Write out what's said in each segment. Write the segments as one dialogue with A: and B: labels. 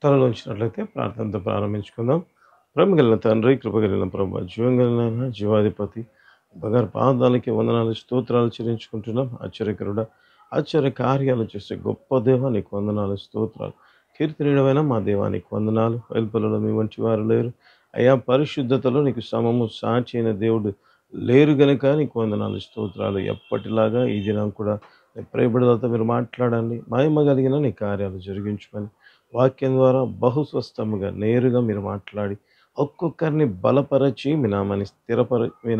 A: తలలో ఉంచినట్లయితే ప్రార్థనతో ప్రారంభించుకుందాం. ప్రేమగలిగిన తండ్రి, కృపగలిగిన ప్రభు, జీవంగలిగిన జీవాధిపతి, బంగారు పాదాలకి వందనాలు స్తోత్రాలు చెల్లించుకుంటున్నాం. ఆశ్చర్యకరుడా, ఆశ్చర్య కార్యాలు చేసే గొప్ప దేవ నీకు వందనాలు స్తోత్రాలు. కీర్తనీయమైన మా దేవానికి వందనాలు. వెలుపలలో మీ వంటి వారు లేరు అయా. పరిశుద్ధతలో నీకు సమము సాటి అయిన దేవుడు లేరు గనుక నీకు వందనాలు స్తోత్రాలు. ఎప్పటిలాగా ఈ దినం కూడా ప్రేయబిడలతో మీరు మాట్లాడండి. మహిమ కలిగిన నీ కార్యాలు జరిగించమని వాక్యం ద్వారా బహుస్వస్థముగా నేరుగా మీరు మాట్లాడి ఒక్కొక్కరిని బలపరచి మీ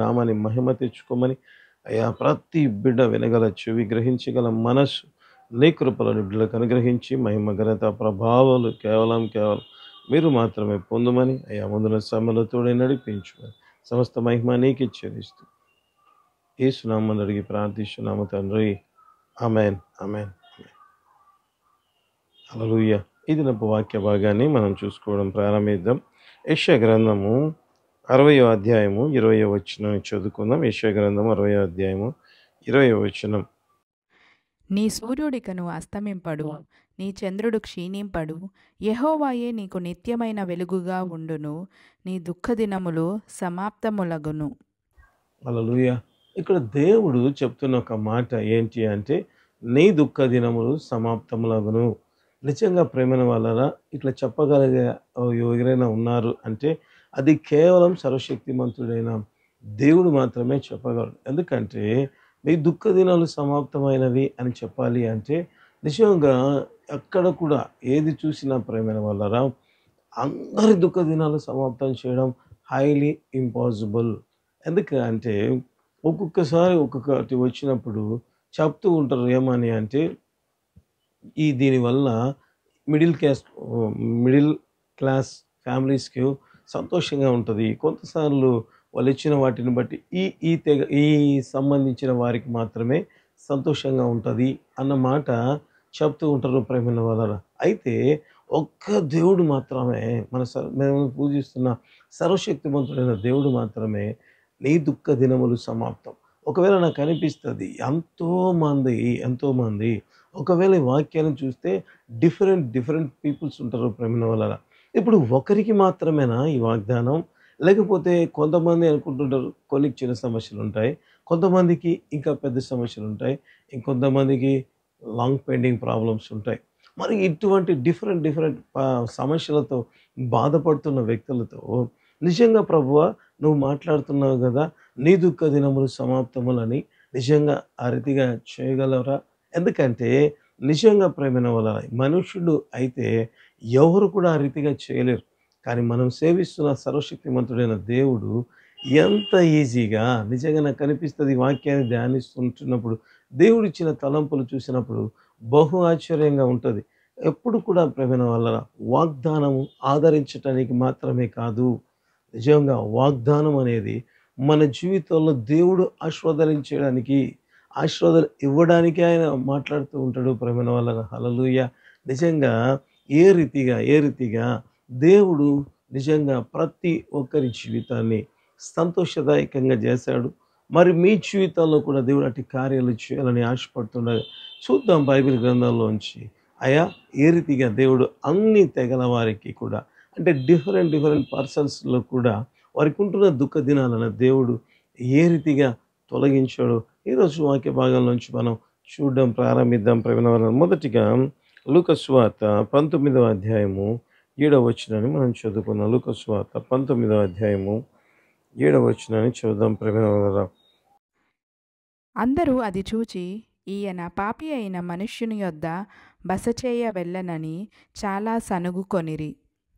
A: నామాన్ని మహిమ తెచ్చుకోమని అయ్యా. ప్రతి బిడ్డ వినగల చెవి, గ్రహించగల మనస్సు నీ కృపలను బిడ్డలకు అనుగ్రహించి మహిమ ఘనత ప్రభావాలు కేవలం మీరు మాత్రమే పొందమని అయ్యా. ముందున సమలతోడే నడిపించుమని సమస్త మహిమ నీకు చెల్లిస్తూ యేసునామమున అడిగి ప్రార్థిస్తున్నాము తండ్రి. ఆమేన్, ఆమేన్, ఆమేన్. హల్లెలూయా. ఈ దినపు వాక్య భాగాన్ని మనం చూసుకోవడం ప్రారంభిద్దాం. యెషయా గ్రంథము 60వ అధ్యాయము 20వ వచనం చదువుకుందాం. యెషయా గ్రంథము 60వ అధ్యాయము 20వ వచనం.
B: నీ సూర్యుడికను అస్తమింపడు, నీ చంద్రుడు క్షీణింపడు. యెహోవాయే నీకు నిత్యమైన వెలుగుగా ఉండును, నీ దుఃఖదినములు సమాప్తములగును.
A: హల్లెలూయా. ఇక్కడ దేవుడు చెప్తున్న ఒక మాట ఏంటి అంటే, నీ దుఃఖ దినములు సమాప్తములగును. నిజంగా ప్రేమైన వాళ్ళరా, ఇట్లా చెప్పగలిగే ఎవరైనా ఉన్నారు అంటే అది కేవలం సర్వశక్తిమంతుడైన దేవుడు మాత్రమే చెప్పగలడు. ఎందుకంటే మీ దుఃఖ దినాలు సమాప్తమైనవి అని చెప్పాలి అంటే నిజంగా ఎక్కడ కూడా ఏది చూసినా ప్రేమైన వాళ్ళరా, అందరి దుఃఖ దినాలు సమాప్తం చేయడం హైలీ ఇంపాసిబుల్. ఎందుకంటే ఒక్కొక్కసారి ఒక్కొక్కటి వచ్చినప్పుడు చెప్తూ ఉంటారు ఏమని అంటే, దీనివల్ల మిడిల్ క్లాస్ ఫ్యామిలీస్కి సంతోషంగా ఉంటుంది. కొంతసార్లు వాళ్ళు ఇచ్చిన వాటిని బట్టి ఈ సంబంధించిన వారికి మాత్రమే సంతోషంగా ఉంటుంది అన్న మాట చెప్తూ ఉంటారు ప్రేమైన వాళ్ళ. అయితే ఒక్క దేవుడు మాత్రమే మేము పూజిస్తున్న సర్వశక్తిమంతుడైన దేవుడు మాత్రమే నీ దుఃఖ దినములు సమాప్తం. ఒకవేళ నాకు అనిపిస్తుంది ఎంతోమంది ఒకవేళ ఈ వాక్యాన్ని చూస్తే డిఫరెంట్ పీపుల్స్ ఉంటారు ప్రేమైన వాళ్ళ. ఇప్పుడు ఒకరికి మాత్రమేనా ఈ వాగ్దానం, లేకపోతే కొంతమంది అనుకుంటుంటారు కొలికి చిన్న సమస్యలు ఉంటాయి, కొంతమందికి ఇంకా పెద్ద సమస్యలు ఉంటాయి, ఇంకొంతమందికి లాంగ్ పెండింగ్ ప్రాబ్లమ్స్ ఉంటాయి. మరి ఇటువంటి డిఫరెంట్ సమస్యలతో బాధపడుతున్న వ్యక్తులతో నిజంగా ప్రభువా నువ్వు మాట్లాడుతున్నావు కదా, నీ దుఃఖ దినములు సమాప్తములని నిజంగా ఆ రీతిగా చేయగలరా? ఎందుకంటే నిజంగా ప్రేమైన వాళ్ళ మనుషుడు అయితే ఎవరు కూడా ఆ రీతిగా చేయలేరు. కానీ మనం సేవిస్తున్న సర్వశక్తిమంతుడైన దేవుడు ఎంత ఈజీగా నిజంగా నాకు కనిపిస్తుంది. వాక్యాన్ని ధ్యానిస్తుంటున్నప్పుడు దేవుడు ఇచ్చిన తలంపులు చూసినప్పుడు బహు ఆశ్చర్యంగా ఉంటుంది. ఎప్పుడు కూడా ప్రేమైన వాళ్ళ వాగ్దానము ఆదరించటానికి మాత్రమే కాదు, నిజంగా వాగ్దానం అనేది మన జీవితంలో దేవుడు ఆశీర్వదించడానికి, ఆశీర్వాదాలు ఇవ్వడానికి ఆయన మాట్లాడుతూ ఉంటాడు ప్రేమైన వాళ్ళ. హల్లెలూయా. నిజంగా ఏ రీతిగా దేవుడు నిజంగా ప్రతి ఒక్కరి జీవితాన్ని సంతోషదాయకంగా చేశాడు. మరి మీ జీవితాల్లో కూడా దేవుడు అట్టి కార్యాలు చేయాలని ఆశపడుతున్నాడు. చూద్దాం బైబిల్ గ్రంథంలోంచి అయా ఏ రీతిగా దేవుడు అన్ని తెగల వారికి కూడా, అంటే డిఫరెంట్ పర్సన్స్లో కూడా వారికి ఉంటున్న దుఃఖ దినాలను దేవుడు ఏ రీతిగా తొలగించాడు. ఈరోజు వాక్య భాగంలోంచి మనం చూడడం ప్రారంభిద్దాం ప్రేమైన వాళ్ళ. మొదటిగా లూకా సువార్త 19వ అధ్యాయము 7వ వచనాన్ని మనం చదువుకుందాం. లూకా సువార్త 19వ అధ్యాయము 7వ వచనాన్ని చదువుదాం ప్రేమైన వాళ్ళ.
B: అందరూ అది చూచి ఈయన పాపి అయిన మనుష్యుని యొద్ద బస చేయ వెళ్ళనని చాలా సనుగుకొనిరి.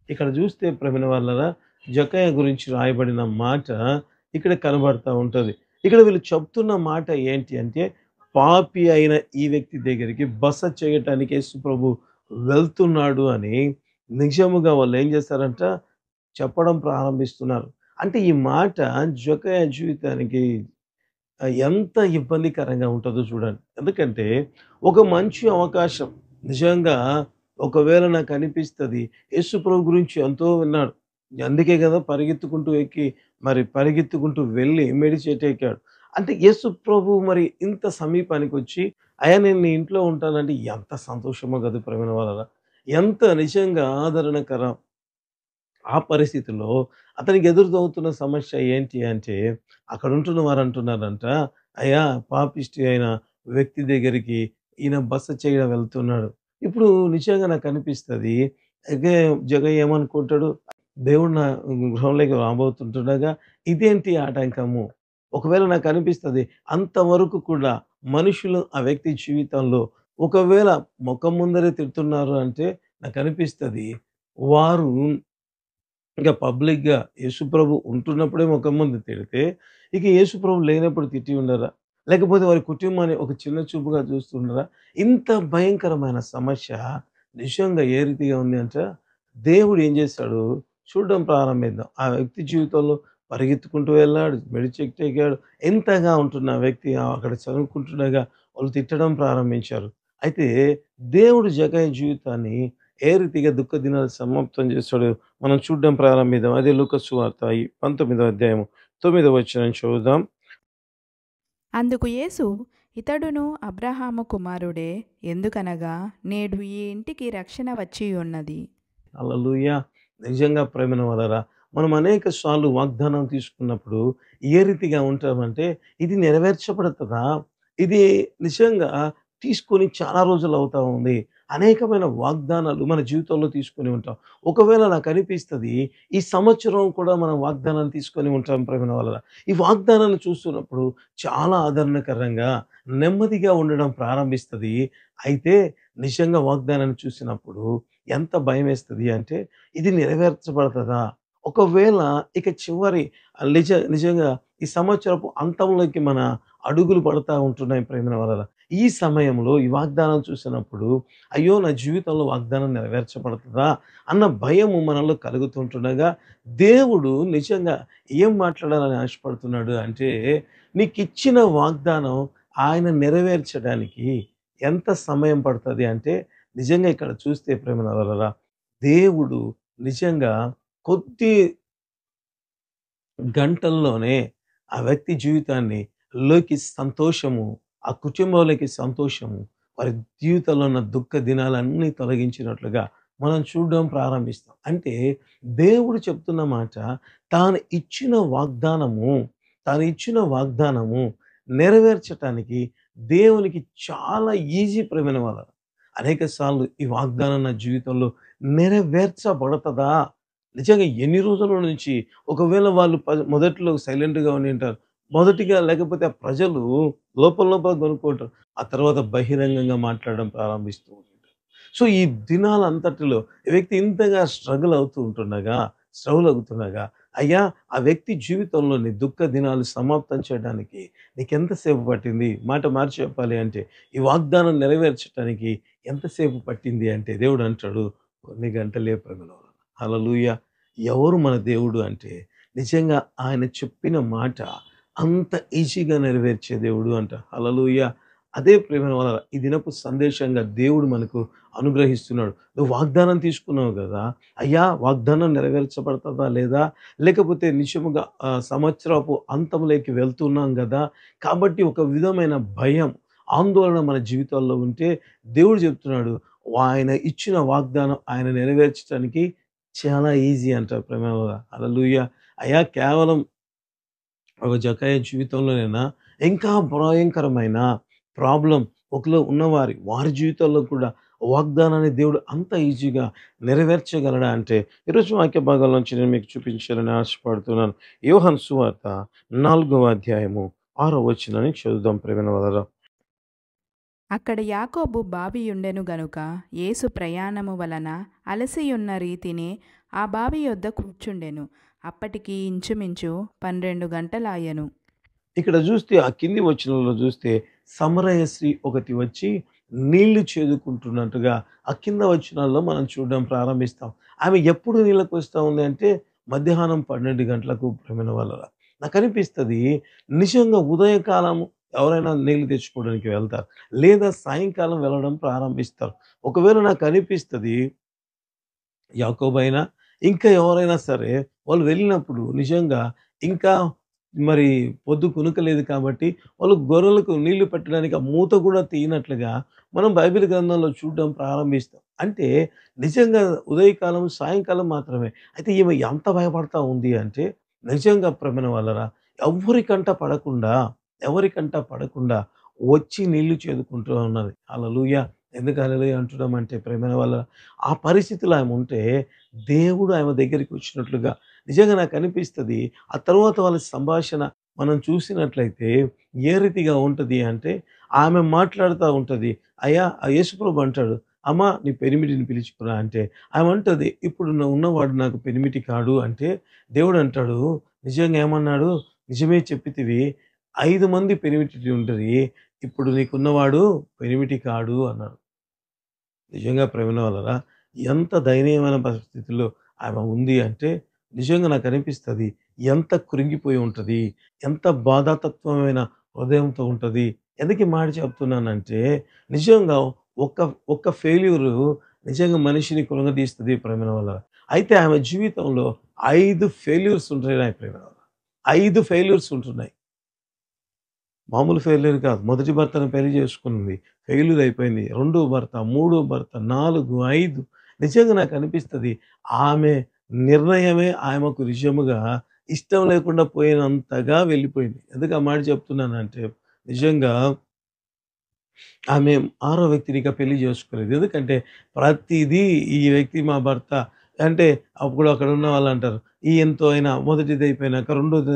A: ఇక్కడ చూస్తే ప్రేమైన వాళ్ళ జక్కయ్య గురించి రాయబడిన మాట ఇక్కడ కనబడతా ఉంటుంది. ఇక్కడ వీళ్ళు చెప్తున్న మాట ఏంటి అంటే, పాపి అయిన ఈ వ్యక్తి దగ్గరికి బస చేయటానికి యేసు ప్రభు వెళ్తున్నాడు అని నిజముగా వాళ్ళు ఏం చేస్తారంట చెప్పడం ప్రారంభిస్తున్నారు. అంటే ఈ మాట జక్కయ్య జీవితానికి ఎంత ఇబ్బందికరంగా ఉంటుందో చూడండి. ఎందుకంటే ఒక మంచి అవకాశం నిజంగా ఒకవేళ నాకు అనిపిస్తుంది, యేసు ప్రభు గురించి ఎంతో విన్నాడు, అందుకే కదా పరిగెత్తుకుంటూ వెళ్ళి మెడిచేట్ ఎక్కాడు. అంటే యేసు ప్రభు మరి ఇంత సమీపానికి వచ్చి అయ్యా నేను నీ ఇంట్లో ఉంటానంటే ఎంత సంతోషమో కదా ప్రేమైన వాళ్ళ. ఎంత నిజంగా ఆదరణకరం. ఆ పరిస్థితిలో అతనికి ఎదురవుతున్న సమస్య ఏంటి అంటే, అక్కడుంటున్న వారంటున్నారంట, "అయ్యా! పాపిష్టి అయిన వ్యక్తి దగ్గరికి ఈయన బస చేయడం వెళ్తున్నాడు." ఇప్పుడు నిజంగా నాకనిపిస్తది. అయితే జగన్ ఏమనుకుంటాడు, దేవుడు నా గృహంలోకి రాబోతుంటుండగా ఇదేంటి ఆటంకము? ఒకవేళ నాకనిపిస్తది అంతవరకు కూడా మనుషులు ఆ వ్యక్తి జీవితంలో ఒకవేళ మొఖం ముందరే తిడుతున్నారు అంటే నాకనిపిస్తది వారు ఇంకా పబ్లిక్‌గా యేసుప్రభు ఉంటున్నప్పుడే మొఖం ముందు తిడితే, ఇక యేసుప్రభు లేనప్పుడు తిట్టి ఉండరా? లేకపోతే వారి కుటుంబాన్ని ఒక చిన్న చూపుగా చూస్తుండరా? ఇంత భయంకరమైన సమస్య నిజంగా ఏ రీతిగా ఉంది అంటే, దేవుడు ఏం చేశాడు చూడడం ప్రారంభిద్దాం. ఆ వ్యక్తి జీవితంలో పరిగెత్తుకుంటూ వెళ్ళాడు, మెడి చెట్టు ఎక్కాడు. ఎంతగా ఉంటున్న ఆ వ్యక్తి అక్కడ చదువుకుంటుండగా వాళ్ళు తిట్టడం ప్రారంభించారు. అయితే దేవుడు జకయ్య జీవితాన్ని ఏ రీతిగా దుఃఖ దినాలు సమాప్తం చేస్తాడో మనం చూడడం ప్రారంభిద్దాం. అదే లూకా సువార్త 19వ అధ్యాయము 9వ వచనం చదువుదాం.
B: అందుకు యేసు, ఇతడును అబ్రహాము కుమారుడే, ఎందుకనగా నేడు ఈ ఇంటికి రక్షణ వచ్చి ఉన్నది.
A: హల్లెలూయా! నిజంగా ప్రేమైన వాళ్ళరా, మనం అనేక సార్లు వాగ్దానం తీసుకున్నప్పుడు ఏ రీతిగా ఉంటామంటే, ఇది నెరవేర్చబడతదా? ఇది నిజంగా తీసుకొని చాలా రోజులు అవుతా ఉంది. అనేకమైన వాగ్దానాలు మన జీవితంలో తీసుకొని ఉంటాం. ఒకవేళ నాకనిపిస్తది, ఈ సంవత్సరం కూడా మనం వాగ్దానాన్ని తీసుకొని ఉంటాం ప్రేమైన వాళ్ళరా. ఈ వాగ్దానాన్ని చూస్తున్నప్పుడు చాలా ఆదరణకరంగా, నెమ్మదిగా ఉండడం ప్రారంభిస్తది. అయితే నిజంగా వాగ్దానాన్ని చూసినప్పుడు ఎంత భయమేస్తది అంటే, ఇది నెరవేర్చబడతదా? ఒకవేళ ఇక చివరి నిజంగా ఈ సంవత్సరపు అంతంలోకి మన అడుగులు పడతా ఉంటున్నాయి ప్రేమైన వలన. ఈ సమయంలో ఈ వాగ్దానం చూసినప్పుడు, అయ్యో! నా జీవితంలో వాగ్దానం నెరవేర్చబడతదా? అన్న భయము మనలో కలుగుతుంటుండగా, దేవుడు నిజంగా ఏం మాట్లాడాలని ఆశపడుతున్నాడు అంటే, నీకిచ్చిన వాగ్దానం ఆయన నెరవేర్చడానికి ఎంత సమయం పడతది అంటే, నిజంగా ఇక్కడ చూస్తే ప్రేమైన వలన దేవుడు నిజంగా కొద్ది గంటల్లోనే ఆ వ్యక్తి జీవితాన్ని లోకి సంతోషము, ఆ కుటుంబంలోకి సంతోషము, వారి జీవితంలో ఉన్న దుఃఖ దినాలన్నీ తొలగించినట్లుగా మనం చూడడం ప్రారంభిస్తాం. అంటే దేవుడు చెప్తున్న మాట తాను ఇచ్చిన వాగ్దానము, తాను ఇచ్చిన వాగ్దానము నెరవేర్చటానికి దేవునికి చాలా ఈజీ ప్రేమైన వాళ్ళ. అనేక సార్లు ఈ వాగ్దానం నా జీవితంలో నెరవేర్చబడతదా? నిజంగా ఎన్ని రోజుల నుంచి ఒకవేళ వాళ్ళు మొదట్లో సైలెంట్‌గా ఉండింటారు. మొదటిగా లేకపోతే ఆ ప్రజలు లోపల లోపల కొనుక్కుంటారు. ఆ తర్వాత బహిరంగంగా మాట్లాడడం ప్రారంభిస్తూ ఉంటారు. సో, ఈ దినాలంతటిలో ఈ వ్యక్తి ఇంతగా స్ట్రగుల్ అవుతుండగా, అయ్యా! ఆ వ్యక్తి జీవితంలోని దుఃఖ దినాలు సమాప్తం చేయడానికి నీకెంత సేపు పట్టింది? మాట మార్చి చెప్పాలి అంటే, ఈ వాగ్దానం నెరవేర్చటానికి ఎంతసేపు పట్టింది అంటే, దేవుడు అంటాడు, కొన్ని గంటలే పగలు. హల్లెలూయా! ఎవరు మన దేవుడు అంటే, నిజంగా ఆయన చెప్పిన మాట అంత ఈజీగా నెరవేర్చే దేవుడు అంట. హల్లెలూయా! అదే ప్రేమైన వాళ్ళ ఈ దినపు సందేశంగా దేవుడు మనకు అనుగ్రహిస్తున్నాడు. నువ్వు వాగ్దానం తీసుకున్నావు గదా! అయ్యా! వాగ్దానం నెరవేర్చబడతదా లేదా? లేకపోతే నిజముగా సంవత్సరపు అంతంలోకి వెళ్తున్నాం గదా! కాబట్టి ఒక విధమైన భయం, ఆందోళన మన జీవితాల్లో ఉంటే దేవుడు చెప్తున్నాడు. ఆయన ఇచ్చిన వాగ్దానం ఆయన నెరవేర్చడానికి చాలా ఈజీ అంటారు ప్రేమగా. హల్లెలూయా! అయ్యా! కేవలం ఒక జకయ్య జీవితంలోనేనా ఇంకా భయంకరమైన ప్రాబ్లమ్ ఒకలో ఉన్నవారి వారి జీవితాల్లో కూడా వాగ్దానాన్ని దేవుడు అంత ఈజీగా నెరవేర్చగలడా అంటే ఈరోజు వాక్య భాగాల నుంచి నేను మీకు చూపించాలని ఆశపడుతున్నాను. యోహాను సువార్త 4వ అధ్యాయము 6వ వచనాన్ని చదువుదాం ప్రేమైన వాళ్ళరా.
B: అక్కడ యాకోబు బావియుండెను గనుక యేసు ప్రయాణము వలన అలసియున్న రీతినే ఆ బావి యొద్ద కూర్చుండెను. అప్పటికి ఇంచుమించు 12 గంటలాయెను.
A: ఇక్కడ చూస్తే ఆ కింది వచనంలో చూస్తే సమరయ స్త్రీ ఒకటి వచ్చి నీళ్లు చేదుకుంటున్నట్టుగా ఆ కింద వచనాల్లో మనం చూడడం ప్రారంభిస్తాం. ఆమె ఎప్పుడు నీళ్ళకి వస్తా ఉంది అంటే మధ్యాహ్నం 12 గంటలకు ప్రేమైన వాళ్ళరా. నాకనిపిస్తది నిజంగా ఉదయకాలం ఎవరైనా నీళ్లు తెచ్చుకోవడానికి వెళ్తారు. లేదా సాయంకాలం వెళ్ళడం ప్రారంభిస్తారు. ఒకవేళ నాకనిపిస్తది యాకోబైనా ఇంకా ఎవరైనా సరే వాళ్ళు వెళ్ళినప్పుడు నిజంగా ఇంకా మరి పొద్దు కునుకలేదు కాబట్టి వాళ్ళు గొర్రెలకు నీళ్లు పెట్టడానికి ఆ మూత కూడా తీయనట్లుగా మనం బైబిల్ గ్రంథంలో చూడడం ప్రారంభిస్తాం. అంటే నిజంగా ఉదయకాలం, సాయంకాలం మాత్రమే. అయితే ఈమె ఎంత భయపడతా ఉంది అంటే నిజంగా ప్రేమైన వాళ్ళరా ఎవ్వరికంట పడకుండా, ఎవరికంట పడకుండా వచ్చి నీళ్లు చేదుకుంటూ ఉన్నది. హల్లెలూయా! ఎందుకు హల్లెలూయా అంటున్నామంటే ప్రేమైన వాళ్ళ ఆ పరిస్థితిలో ఆమె ఉంటే దేవుడు ఆమె దగ్గరికి వచ్చినట్లుగా నిజంగా నాకనిపిస్తది. ఆ తర్వాత వాళ్ళ సంభాషణ మనం చూసినట్లయితే ఏ రీతిగా ఉంటది అంటే, ఆమె మాట్లాడుతా ఉంటది. అయ్యా యేసుప్రభు అంటాడు, "అమ్మా నీ పెనిమిటిని పిలుచుకురా" అంటే, ఆమె అంటది, "ఇప్పుడు ఉన్నవాడు నాకు పెనిమిటి కాడు" అంటే, దేవుడు అంటాడు, నిజంగా ఏమన్నాడు? "నిజమే చెప్పితివి. 5 మంది పెనిమిటి ఉంటది. ఇప్పుడు నీకున్నవాడు పెనిమిటి కాడు" అన్నాడు. నిజంగా ప్రేమైన వాళ్ళరా ఎంత దయనీయమైన పరిస్థితుల్లో ఆమె ఉంది అంటే నిజంగా నాకు అనిపిస్తది. ఎంత కృంగిపోయి ఉంటది. ఎంత బాధాతత్వమైన హృదయంతో ఉంటది. ఎందుకు ఈ మాట చెప్తున్నానంటే నిజంగా ఒక్క ఒక్క ఫెయిల్యూరు నిజంగా మనిషిని కృంగదీస్తది ప్రేమైన వాళ్ళరా. అయితే ఆమె జీవితంలో 5 ఫెయిల్యూర్స్ ఉంటున్నాయి ప్రేమైన వాళ్ళ. 5 ఫెయిల్యూర్స్ ఉంటున్నాయి. మామూలు ఫెయిల్యూర్ కాదు. మొదటి భర్తను పెళ్లి చేసుకుంది. ఫెయిల్యూర్ అయిపోయింది. రెండో భర్త, మూడో భర్త, 4, 5 నిజంగా నాకనిపిస్తది. ఆమె నిర్ణయమే ఆమెకు నిజముగా ఇష్టం లేకుండా పోయినంతగా వెళ్ళిపోయింది. ఎందుకు ఆ మాట చెప్తున్నానంటే నిజంగా ఆమె ఆరో వ్యక్తిని ఇక పెళ్లి చేసుకోలేదు. ఎందుకంటే ప్రతిదీ ఈ వ్యక్తి మా భర్త అంటే అప్పుడు అక్కడ ఉన్న వాళ్ళంటారు. ఈయనతో అయినా మొదటిది అయిపోయినాక రెండోది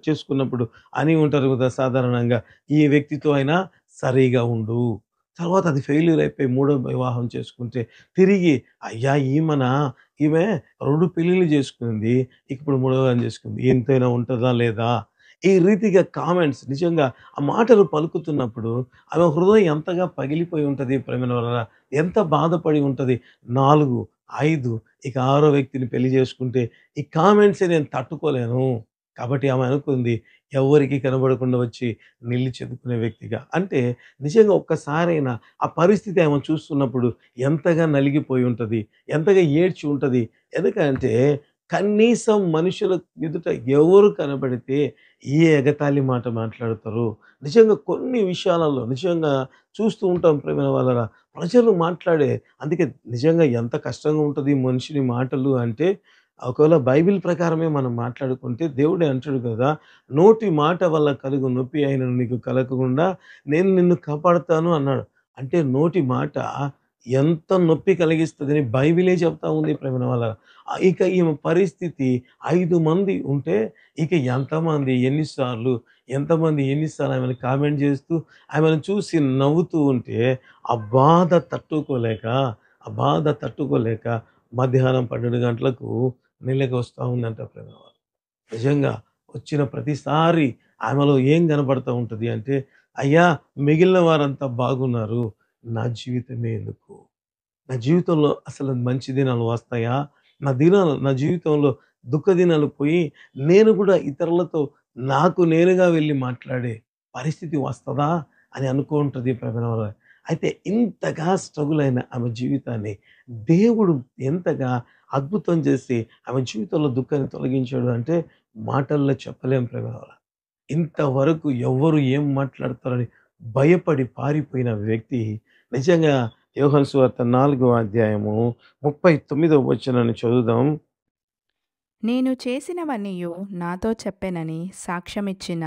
A: చేసుకున్నప్పుడు అని ఉంటారు కదా! సాధారణంగా. ఈ వ్యక్తితో అయినా సరిగా ఉండు. తర్వాత అది ఫెయిల్యూర్ అయిపోయి మూడో వివాహం చేసుకుంటే తిరిగి అయ్యా! ఈమె 2 పెళ్ళిళ్ళు చేసుకుంది. ఇప్పుడు మూడో దాన్ని చేసుకుంది. ఈయనతో అయినా ఉంటదా లేదా? ఈ రీతిగా కామెంట్స్ నిజంగా ఆ మాటలు పలుకుతున్నప్పుడు ఆమె హృదయం ఎంతగా పగిలిపోయి ఉంటది ప్రేమైన వలన. ఎంత బాధపడి ఉంటది. 4, 5 ఇక ఆరో వ్యక్తిని పెళ్లి చేసుకుంటే ఈ కామెంట్సే నేను తట్టుకోలేను. కాబట్టి ఆమె అనుకుంది ఎవ్వరికీ కనబడకుండా వచ్చి నీళ్లు చెదుకునే వ్యక్తిగా. అంటే నిజంగా ఒక్కసారైనా ఆ పరిస్థితి ఆమె చూస్తున్నప్పుడు ఎంతగా నలిగిపోయి ఉంటది. ఎంతగా ఏడ్చి ఉంటది. ఎందుకంటే కనీసం మనుషుల ఎదుట ఎవరు కనబడితే ఏ ఎగతాళి మాట మాట్లాడతారు. నిజంగా కొన్ని విషయాలలో నిజంగా చూస్తూ ఉంటాం ప్రేమైన వాళ్ళరా. ప్రజలు మాట్లాడే అందుకే నిజంగా ఎంత కష్టంగా ఉంటది మనిషిని మాటలు అంటే, ఒకవేళ బైబిల్ ప్రకారమే మనం మాట్లాడుకుంటే దేవుడే అంటాడు కదా! "నోటి మాట వల్ల కలుగు నొప్పి అయినను నీకు కలగకుండా నేను నిన్ను కాపాడుతాను" అన్నాడు. అంటే నోటి మాట ఎంత నొప్పి కలిగిస్తదని బైబిలే చెప్తా ఉంది ప్రేమైన వాళ్ళరా. ఇక ఈమె పరిస్థితి 5 మంది ఉంటే ఇక ఎంతమంది ఎన్ని సార్లు ఆమెను కామెంట్ చేస్తూ, ఆమెను చూసి నవ్వుతూ ఉంటే, ఆ బాధ తట్టుకోలేక మధ్యాహ్నం 12 గంటలకు నీళ్ళకి వస్తా ఉందంట ప్రేమ. నిజంగా వచ్చిన ప్రతిసారి ఆమెలో ఏం కనపడతా ఉంటది అంటే, అయ్యా! మిగిలిన వారంతా బాగున్నారు. నా జీవితమే ఎందుకు? నా జీవితంలో అసలు మంచి దినాలు వస్తాయా? నా జీవితంలో దుఃఖ దినాలు పోయి, నేను కూడా ఇతరులతో నాకు నేనుగా వెళ్లి మాట్లాడే పరిస్థితి వస్తదా? అని అనుకుంటది ప్రేమనవర. అయితే ఇంతగా స్ట్రగుల్ అయిన ఆమె జీవితాన్ని దేవుడు ఎంతగా అద్భుతం చేసి ఆమె జీవితంలో దుఃఖాన్ని తొలగించాడు అంటే మాటల్లో చెప్పలేం ప్రేమనవర. ఇంతవరకు ఎవ్వరు ఏం మాట్లాడతారని భయపడి పారిపోయిన వ్యక్తి నిజంగా యోహాను సువార్త 4వ అధ్యాయము 39వ వచనాన్ని చదువుదాం.
B: నేను చేసినవన్నీయు నాతో చెప్పెనని సాక్ష్యమిచ్చిన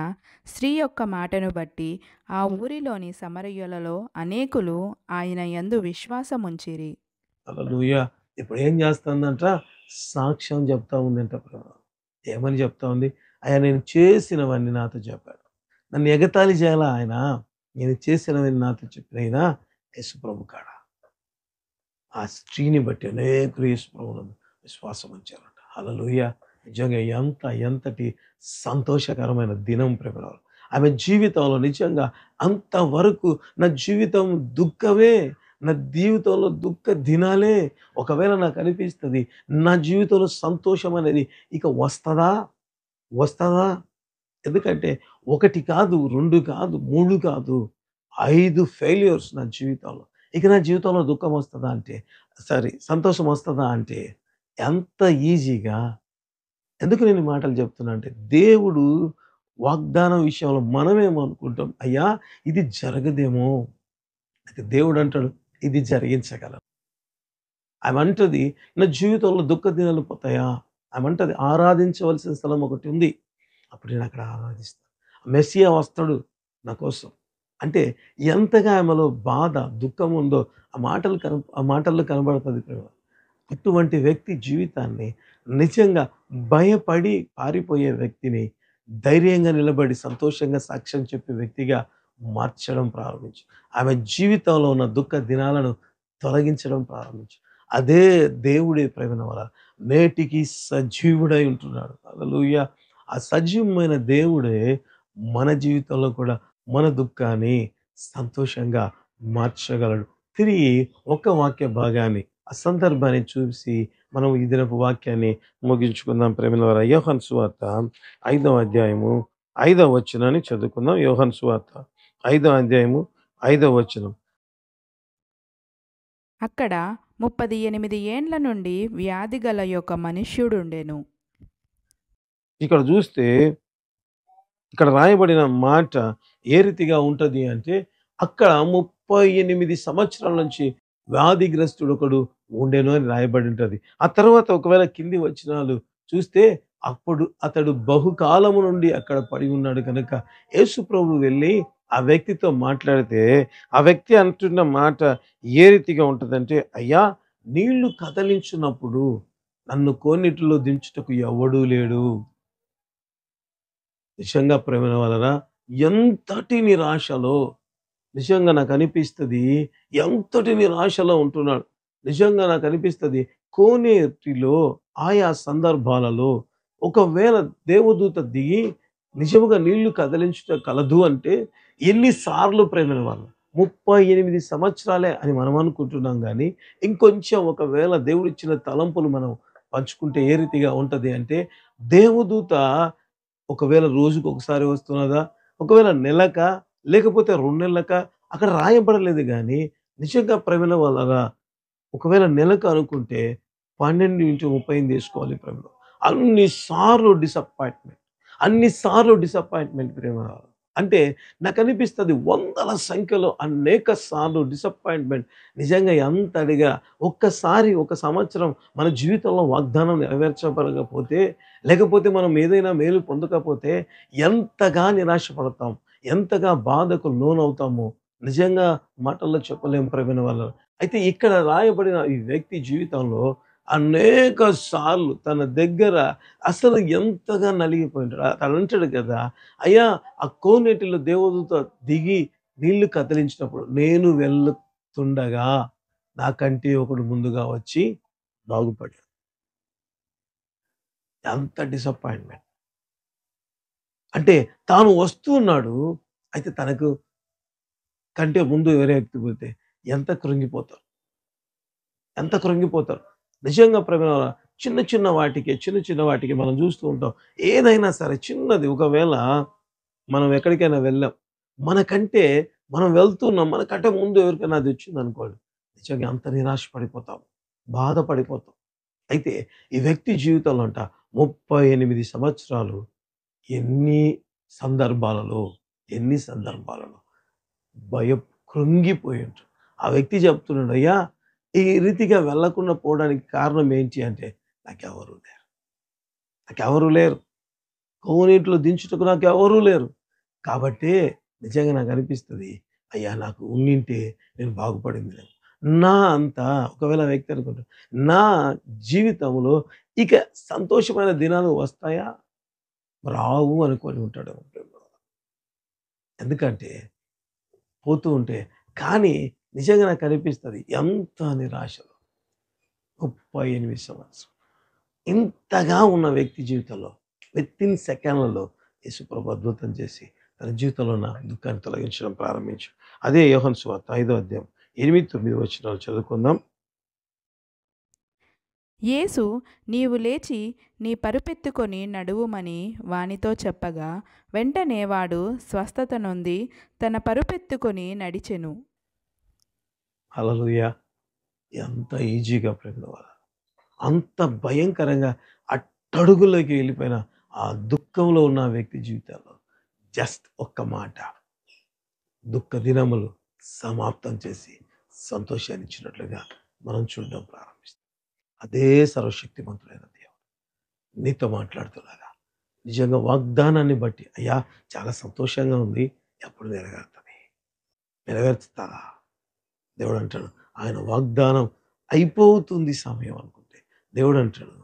B: స్త్రీ యొక్క మాటను బట్టి ఆ ఊరిలోని సమరయులలో అనేకులు ఆయన యందు విశ్వాసముంచిరి.
A: హల్లెలూయా! ఇప్పుడు ఏం చేస్తుందంట? సాక్ష్యం చెప్తా ఉందంట ప్రభు. ఏమని చెప్తా ఉంది? "అయ్యా నేను చేసినవన్నీ నాతో చెప్పాడు." నన్ను ఎగతాళి చేయాలా ఆయన? నేను చేసినవన్నీ నాతో చెప్పిన యేసు ప్రభు కాడ. ఆ స్త్రీని బట్టి అనేకులు యేసు ప్రభువునందు విశ్వాసం ఉంచారంట. హల్లెలూయా! నిజంగా ఎంతటి సంతోషకరమైన దినం ప్రేమలో. ఆమె జీవితంలో నిజంగా అంతవరకు నా జీవితం దుఃఖమే. నా జీవితంలో దుఃఖ దినాలే. ఒకవేళ నాకనిపిస్తది నా జీవితంలో సంతోషం అనేది ఇక వస్తదా? వస్తదా? ఎందుకంటే 1 కాదు, 2 కాదు, 3 కాదు. 5 ఫెయిల్యూర్స్ నా జీవితంలో. ఇక నా జీవితంలో దుఃఖం వస్తదా అంటే సంతోషం వస్తదా అంటే ఎంత ఈజీగా ఎందుకు నేను ఈ మాటలు చెప్తున్నా అంటే దేవుడు వాగ్దానం విషయంలో మనమేమో అనుకుంటాం, అయ్యా ఇది జరగదేమో, అయితే దేవుడు అంటాడు ఇది జరిగించగలను. ఆమె అంటది నా జీవితంలో దుఃఖ దినాలు పోతాయా? ఆమె అంటది ఆరాధించవలసిన స్థలం ఒకటి ఉంది. అప్పుడు నేను అక్కడ ఆరాధిస్తాను. మెస్సియా వస్తాడు నా కోసం. అంటే ఎంతగా ఆమెలో బాధ, దుఃఖం ఉందో ఆ మాటల్లో కనబడుతుంది ప్రేమ. అటువంటి వ్యక్తి జీవితాన్ని నిజంగా భయపడి పారిపోయే వ్యక్తిని ధైర్యంగా నిలబడి సంతోషంగా సాక్ష్యం చెప్పే వ్యక్తిగా మార్చడం ప్రారంభించు. ఆమె జీవితంలో ఉన్న దుఃఖ దినాలను తొలగించడం ప్రారంభించు. అదే దేవుడే ప్రేమన వల్ల నేటికి సజీవుడై ఉంటున్నాడు. హల్లెలూయా! ఆ సజీవమైన దేవుడే మన జీవితంలో కూడా మన దుఃఖాన్ని సంతోషంగా మార్చగలడు. తిరిగి ఒక వాక్య భాగాన్ని ఆ సందర్భాన్ని చూసి మనం ఈ దినపు వాక్యాన్ని ముగించుకుందాం. ప్రేమల యోహాను సువార్త 5వ అధ్యాయము 5వ వచనాన్ని చదువుకుందాం. యోహాను సువార్త 5వ అధ్యాయము 5వ వచనం.
B: అక్కడ 38 ఏండ్ల నుండి వ్యాధి గల యొక్క మనుష్యుడుండెను.
A: ఇక్కడ చూస్తే ఇక్కడ రాయబడిన మాట ఏ రీతిగా ఉంటది అంటే, అక్కడ 38 సంవత్సరాల నుంచి వ్యాధిగ్రస్తుడు ఒకడు ఉండెను అని రాయబడి ఉంటది. ఆ తర్వాత ఒకవేళ కింది వచనాలు చూస్తే అప్పుడు అతడు బహుకాలము నుండి అక్కడ పడి ఉన్నాడు కనుక యేసు ప్రభువు వెళ్ళి ఆ వ్యక్తితో మాట్లాడితే ఆ వ్యక్తి అంటున్న మాట ఏ రీతిగా ఉంటదంటే, అయ్యా నీళ్లు కదలించున్నప్పుడు నన్ను కోన్నిటిలో దించుటకు ఎవడూ లేడు. నిజంగా ప్రేమ వలన ఎంతటి నిరాశలో నిజంగా నాకు అనిపిస్తుంది, ఎంతటి నిరాశలో ఉంటున్నాడు. నిజంగా నాకు అనిపిస్తుంది కోనేటిలో ఆయా సందర్భాలలో ఒకవేళ దేవదూత దిగి నిజముగా నీళ్లు కదిలించుట కలదు అంటే ఎన్నిసార్లు ప్రేమైన వాళ్ళు 38 సంవత్సరాలే అని మనం అనుకుంటున్నాం కానీ ఇంకొంచెం ఒకవేళ దేవుడిచ్చిన తలంపులు మనం పంచుకుంటే ఏ రీతిగా ఉంటది అంటే దేవదూత ఒకవేళ రోజుకి ఒకసారి వస్తున్నదా? ఒకవేళ నెలకా? లేకపోతే 2 నెలలకా? అక్కడ రాయబడలేదు గానీ, నిజంగా ప్రేమల వలన ఒకవేళ నెలకు అనుకుంటే 12x30 తీసుకోవాలి ప్రేమలో. అన్ని సార్లు డిసప్పాయింట్‌మెంట్. అన్ని సార్లు డిసప్పాయింట్‌మెంట్ ప్రేమ. అంటే నాకనిపిస్తది వందల సంఖ్యలో అనేక సార్లు డిసప్పాయింట్‌మెంట్. నిజంగా ఎంతడిగా ఒక్కసారి ఒక సంవత్సరం మన జీవితంలో వాగ్దానం నెరవేర్చబడకపోతే, లేకపోతే మనం ఏదైనా మేలు పొందకపోతే ఎంతగా నిరాశపడతాం. ఎంతగా బాధకు లోనవుతామో నిజంగా మాటల్లో చెప్పలేం ప్రేమైన వాళ్ళ. అయితే ఇక్కడ రాయబడిన ఈ వ్యక్తి జీవితంలో అనేక సార్లు తన దగ్గర అసలు ఎంతగా నలిగిపోయింటాడు. తనంటాడు కదా! అయ్యా ఆ కోనేటిలో దేవదూత దిగి నీళ్లు కదిలించినప్పుడు నేను వెళ్తుండగా నాకంటే ఒకడు ముందుగా వచ్చి బాగుపడ్డాడు. ఎంత డిసప్పాయింట్‌మెంట్. అంటే తాను వస్తూ ఉన్నాడు. అయితే తనకు కంటే ముందు వేరే వ్యక్తి పోతే ఎంత కృంగిపోతారు. ఎంత కృంగిపోతారు. నిజంగా చిన్న చిన్న వాటికి మనం చూస్తూ ఉంటాం. ఏదైనా సరే చిన్నది ఒకవేళ మనం ఎక్కడికైనా వెళ్ళాం. మనకంటే మనం వెళ్తున్నాం. మనకంటే ముందు ఎవరికైనా అది వచ్చిందనుకోండి. నిజంగా అంత నిరాశ పడిపోతాం. బాధపడిపోతాం. అయితే ఈ వ్యక్తి జీవితంలో 38 సంవత్సరాలు ఎన్ని సందర్భాలలో, ఎన్ని సందర్భాలలో కృంగిపోయి ఉంటాడు. ఆ వ్యక్తి చెప్తున్నాడు, అయ్యా ఈ రీతిగా వెళ్ళకుండా పోవడానికి కారణం ఏంటి అంటే నాకెవరు లేరు. నాకెవరు లేరు. కోనేటిలో దించుటకు నాకెవరూ లేరు. కాబట్టే నిజంగా నాకనిపిస్తది, అయ్యా నాకు ఉండింటే నేను బాగుపడిందిలే. నా అంత ఒకవేళ ఆ వ్యక్తి అనుకుంటాడు, నా జీవితంలో ఇక సంతోషమైన దినాలు వస్తాయా? రావు అనుకోని ఉంటాడేమో. ఎందుకంటే పోతూ ఉంటే కానీ నిజంగా నాకనిపిస్తది ఎంత నిరాశలో 38 సంవత్సరాలు. ఇంతగా ఉన్న వ్యక్తి జీవితంలో వితిన్ సెకండ్‌లలో యేసుప్రభు అద్భుతం చేసి తన జీవితంలో ఉన్న దుఃఖాన్ని తొలగించడం ప్రారంభించాడు. అదే యోహాను సువార్త 5వ అధ్యాయం 8, 9 వచనాలు చదువుకుందాం.
B: యేసు నీవు లేచి నీ పరుపెత్తుకొని నడువుమని వానితో చెప్పగా వెంటనే వాడు స్వస్థత నొంది తన పరుపెత్తుకొని నడిచెను.
A: హల్లెలూయా! ఎంత ఈజీగా ప్రేమల అంత భయంకరంగా అట్టడుగులోకి వెళ్ళిపోయిన ఆ దుఃఖంలో ఉన్న వ్యక్తి జీవితాల్లో జస్ట్ ఒక్క మాట దుఃఖ దినములు సమాప్తం చేసి సంతోషాన్ని ఇచ్చినట్లుగా మనం చూడడం ప్రారంభిస్తాం. అదే సర్వశక్తిమంతుడైన దేవుడు నీతో మాట్లాడుతున్నాగా నిజంగా వాగ్దానాన్ని బట్టి అయ్యా చాలా సంతోషంగా ఉంది, ఎప్పుడు నెరవేరుతుంది, నెరవేర్చుతారా? దేవుడు అంటాడు ఆయన వాగ్దానం అయిపోతుంది సమయం అనుకుంటే దేవుడు అంటాడు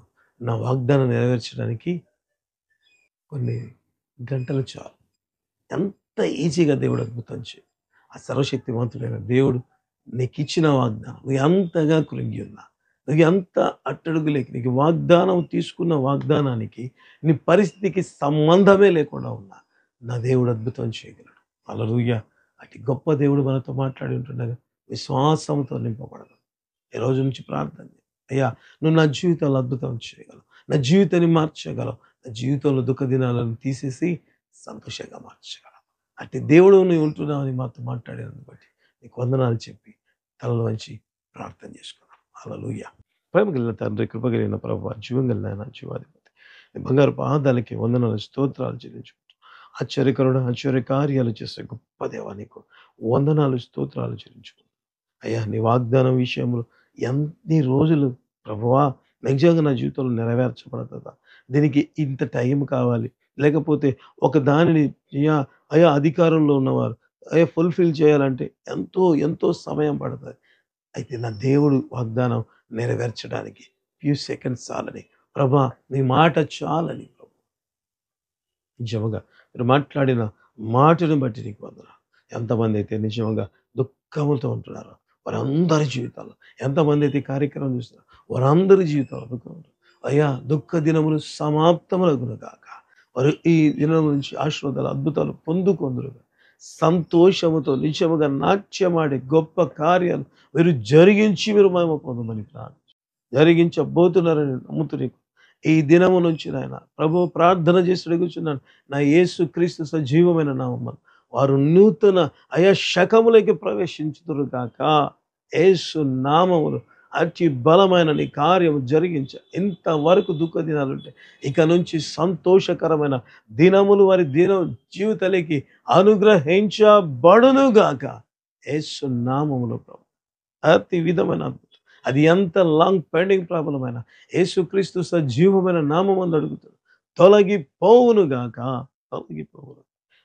A: నా వాగ్దానం నెరవేర్చడానికి కొన్ని గంటలు చాలు. ఎంత ఈజీగా దేవుడు అద్భుతం చేయి. ఆ సర్వశక్తివంతుడైన దేవుడు నీకు ఇచ్చిన వాగ్దానం నువ్వు ఎంతగా కృంగి ఉన్నా, నువ్వు ఎంత అట్టడుగులేకి నీకు వాగ్దానం తీసుకున్న వాగ్దానానికి నీ పరిస్థితికి సంబంధమే లేకుండా ఉన్నా నా దేవుడు అద్భుతం చేయగలడు. హల్లెలూయా. అతి గొప్ప దేవుడు మనతో మాట్లాడి ఉంటుండగా విశ్వాసంతో నింపబడదు. ఈ రోజు నుంచి ప్రార్థన చేయి. అయ్యా నువ్వు నా జీవితంలో అద్భుతం చేయగలవు, నా జీవితాన్ని మార్చగలవు, నా జీవితంలో దుఃఖ దినాలను తీసేసి సంతోషంగా మార్చగలవు. అట్టి దేవుడు నువ్వు ఉంటున్నావు అని మాతో మాట్లాడినందుకు బట్టి నీకు వందనాలు చెప్పి తలలో వంచి ప్రార్థన చేసుకున్నాం. హల్లెలూయా. ప్రేమ కలిగిన తండ్రి, కృప కలిగిన ప్రభువా, జీవం కలిగిన ఆయన, జీవాధిపతి నీ బంగారు పాదాలకి వందనాలు స్తోత్రాలు చెల్లించుకుంటూ ఆశ్చర్యకరుడు ఆశ్చర్య కార్యాలు చేసే గొప్ప దేవా నీకు వందనాలు స్తోత్రాలు చెల్లించుకుంటూ అయ్యా నీ వాగ్దానం విషయంలో ఎన్ని రోజులు ప్రభువా నిజంగా నా జీవితంలో నెరవేర్చబడుతుందా, దీనికి ఇంత టైం కావాలి, లేకపోతే ఒక దానిని అయ్యా అయ్యా అధికారంలో ఉన్నవారు అయ్యా ఫుల్ఫిల్ చేయాలంటే ఎంతో ఎంతో సమయం పడుతుంది. అయితే నా దేవుడు వాగ్దానం నెరవేర్చడానికి ఫ్యూ సెకండ్స్ చాలని ప్రభా నీ మాట చాలని ప్రభు నిజంగా మీరు మాట్లాడిన మాటను బట్టి నీకు వందనాలు. ఎంతమంది అయితే నిజంగా దుఃఖములతో ఉంటున్నారో వారందరి జీవితాల్లో, ఎంతమంది అయితే ఈ కార్యక్రమం చూస్తున్నారు వారందరి జీవితాల్లో దుఃఖం ఉంటుంది. అయ్యా దుఃఖ దినములు సమాప్తములగును గాక, వారు ఈ దినం నుంచి ఆశీర్వాదాలు అద్భుతాలు పొందుకొందురుగా, సంతోషముతో నిజముగా నాట్యమాడే గొప్ప కార్యాలు మీరు జరిగించి మీరు మహిమ పొందమని జరిగించబోతున్నారని నమ్ముతూ నీకు ఈ దినము నుంచి నాయన ప్రభు ప్రార్థన చేసి అడుగుచున్నాను నా యేసు క్రీస్తు సజీవమైన నామమున వారు నూతన అయా శకములకి ప్రవేశించుదురు గాక. యేసు నామములు అతి బలమైన నీ కార్యము జరిగించ. ఇంతవరకు దుఃఖ దినాలుంటే ఇక నుంచి సంతోషకరమైన దినములు వారి జీవితాలకి అనుగ్రహించబడును గాక. యేసు నామములో ప్రభు అతి విధమైన అద్భుతం, అది ఎంత లాంగ్ పెండింగ్ ప్రాబ్లం అయినా యేసుక్రీస్తు సజీవమైన నామమందు అడుగుతాడు తొలగిపోవును గాక, తొలగిపోవును.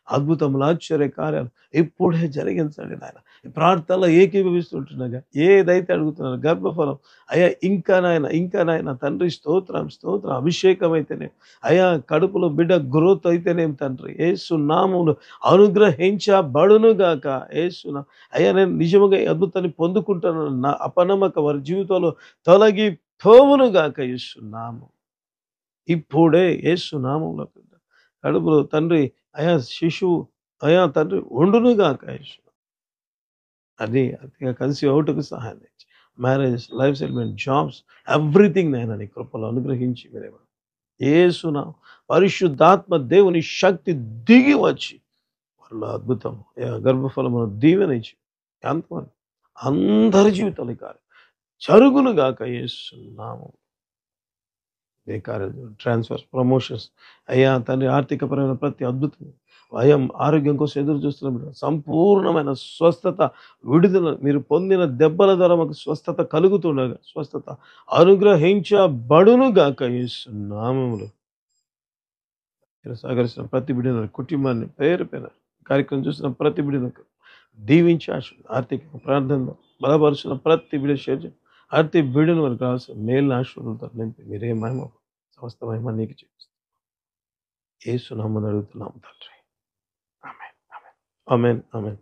A: అద్భుతములు ఆశ్చర్య కార్యాలు ఇప్పుడే జరిగించండి నాయన. ఈ ప్రార్థనలో ఏకీభవిస్తుంటున్నాగా ఏదైతే అడుగుతున్నారు గర్భఫలం అయ్యా ఇంకా నాయన తండ్రి స్తోత్రం స్తోత్రం. అభిషేకం అయితేనే అయ్యా కడుపులో బిడ్డ గ్రోత్ అయితేనేం తండ్రి యేసు నామములు అనుగ్రహించబడును గాక. యేసు అయ్యా నేను నిజముగా ఈ అద్భుతాన్ని పొందుకుంటాను నా అపనమ్మక వారి జీవితంలో తొలగిపోవును గాక. యేసు నామం ఇప్పుడే యేసు నామంలో కడుపులో తండ్రి అయా శిశువు అయా తండ్రి ఉండును గాక. యేసు అది అతిగా కలిసి అవుటకు సహాయం తెచ్చి marriage, life settlement, jobs, everything నాయన నీ కృపలో అనుగ్రహించి మీరేమో యేసునా పరిశుద్ధాత్మ దేవుని శక్తి దిగి వచ్చి వాళ్ళ అద్భుతం గర్భఫలమును దీవెన ఇచ్చి ఎంతమంది అందరి జీవితాలు కాదు జరుగును గాక. యేసు నామం ఏ కార్యాలు ట్రాన్స్ఫర్స్, ప్రమోషన్స్ అయ్యా తండ్రి ఆర్థికపరమైన ప్రతి అద్భుతం అయ్యా ఆరోగ్యం కోసం ఎదురు చూస్తున్నప్పుడు సంపూర్ణమైన స్వస్థత విడుదల మీరు పొందిన దెబ్బల ద్వారా మాకు స్వస్థత కలుగుతుండగా స్వస్థత అనుగ్రహించబడును గాక. యేసు నామములో సహకరిస్తున్న ప్రతి బిడ్డను కుటుంబాన్ని పేరు పేరు కార్యక్రమం చూస్తున్న ప్రతి బిడ్డను దీవించి ఆర్థిక ప్రార్థనలో బలపరుచున్న ప్రతి బిడ్డ షేర్ ప్రతి బిడ్డను వారికి రావాల్సిన మేలు ఆశీర్వాదాలతో నింపి మీరే మహిమ సమస్త మహిమ నీకు చూపిస్తాం. యేసు నామమున అడుగుతున్నాము తండ్రి. ఆమేన్ ఆమేన్ ఆమేన్ ఆమేన్.